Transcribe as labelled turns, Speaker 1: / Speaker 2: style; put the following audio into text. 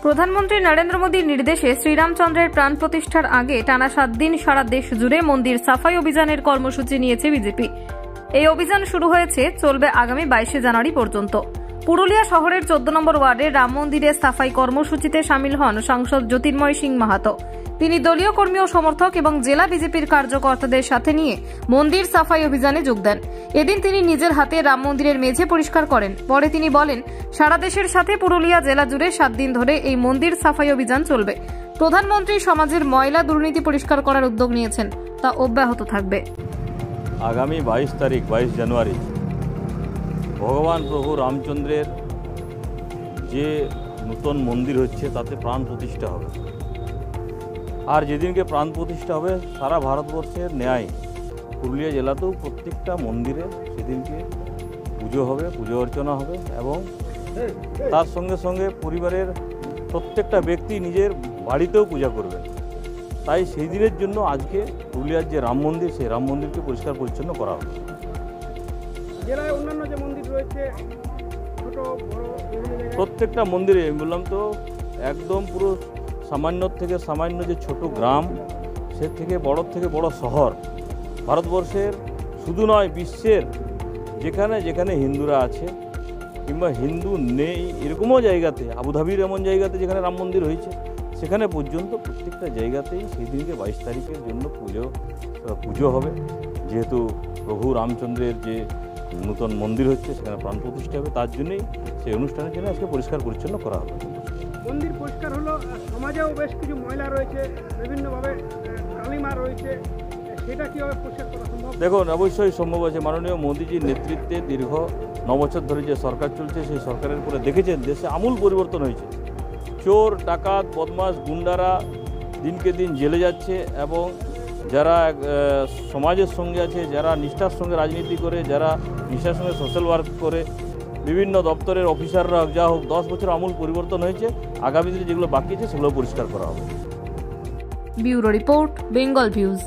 Speaker 1: প্রধানমন্ত্রী নরেন্দ্র মোদীর নির্দেশে শ্রীরামচন্দ্রের প্রাণ প্রতিষ্ঠার আগে টানা 7 দিন সারা দেশ জুড়ে মন্দির সাফাই অভিযানের কর্মসূচি নিয়েছে বিজেপি। এই অভিযান শুরু হয়েছে, চলবে আগামী 22 জানুয়ারি পর্যন্ত। পুরুলিয়া শহরের 14 নম্বর ওয়ার্ডের রাম মন্দিরের সাফাই কর্মসূচিতে সামিল হন সাংসদ জ্যোতির্ময় সিং মাহাতো। তিনি দলীয় কর্মী ও সমর্থক এবং জেলা বিজেপির কার্যকর্তাদের সাথে নিয়ে মন্দির সাফাই অভিযানে যোগ দেন। এদিন তিনি নিজের হাতে রাম মন্দিরের মেঝে পরিষ্কার করেন। পরে তিনি বলেন, সারা দেশের সাথে পুরুলিয়া জেলা জুড়ে 7 দিন ধরে এই মন্দির সাফাই অভিযান চলবে। প্রধানমন্ত্রী সমাজের ময়লা দুর্নীতি পরিষ্কার করার উদ্যোগ নিয়েছেন, তা অব্যাহত থাকবে।
Speaker 2: আগামী 22 জানুয়ারি ভগবান প্রভু রামচন্দ্রের যে নূতন মন্দির হচ্ছে তাতে প্রাণ প্রতিষ্ঠা হবে। আর যেদিনকে প্রাণ প্রতিষ্ঠা হবে সারা ভারতবর্ষের ন্যায় পুরুলিয়া জেলাতেও প্রত্যেকটা মন্দিরে সেদিনকে পুজো হবে, পুজো অর্চনা হবে এবং তার সঙ্গে সঙ্গে পরিবারের প্রত্যেকটা ব্যক্তি নিজের বাড়িতেও পূজা করবেন। তাই সেই দিনের জন্য আজকে পুরুলিয়ার যে রাম মন্দির, সেই রাম মন্দিরকে পরিষ্কার পরিচ্ছন্ন করা হবে।
Speaker 3: জেলায় অন্যান্য যে মন্দির রয়েছে ছোট বড়
Speaker 2: প্রত্যেকটা মন্দিরে আমি বললাম তো একদম পুরো সামান্য থেকে সামান্য যে ছোট গ্রাম, সে থেকে বড় শহর, ভারতবর্ষের শুধু নয় বিশ্বের যেখানে যেখানে হিন্দুরা আছে কিংবা হিন্দু নেই এরকমও জায়গাতে, আবুধাবির এমন জায়গাতে যেখানে রাম মন্দির হয়েছে সেখানে পর্যন্ত প্রত্যেকটা জায়গাতেই সেই দিনকে 22 তারিখের জন্য পুজো হবে। যেহেতু প্রভু রামচন্দ্রের যে নূতন মন্দির হচ্ছে সেখানে প্রাণ প্রতিষ্ঠা হবে, তার জন্যই সেই অনুষ্ঠানের জন্য আজকে পরিষ্কার পরিচ্ছন্ন করা হবে।
Speaker 3: মন্দির পরিষ্কার হলো, সমাজেও বেশ কিছু ময়লা রয়েছে, বিভিন্নভাবে কালিমা রয়েছে, সেটা কীভাবে পরিষ্কার করা সম্ভব?
Speaker 2: দেখুন, অবশ্যই সম্ভব আছে। মাননীয় মোদীজির নেতৃত্বে দীর্ঘ 9 বছর ধরে যে সরকার চলছে সেই সরকারের পরে দেখেছেন দেশে আমূল পরিবর্তন হয়েছে। চোর, ডাকাত, বদমাশ, গুন্ডারা দিনকে দিন জেলে যাচ্ছে এবং যারা সমাজের সঙ্গে আছে, যারা নিষ্ঠার সঙ্গে রাজনীতি করে, যারা নিষ্ঠার সঙ্গে সোশ্যাল ওয়ার্ক করে, বিভিন্ন দপ্তরের অফিসাররা যা হোক 10 বছর আমূল পরিবর্তন হয়েছে। আগামী দিনে যেগুলো বাকি আছে সেগুলো পরিষ্কার করা হবে।
Speaker 1: Bureau report, Bengal views.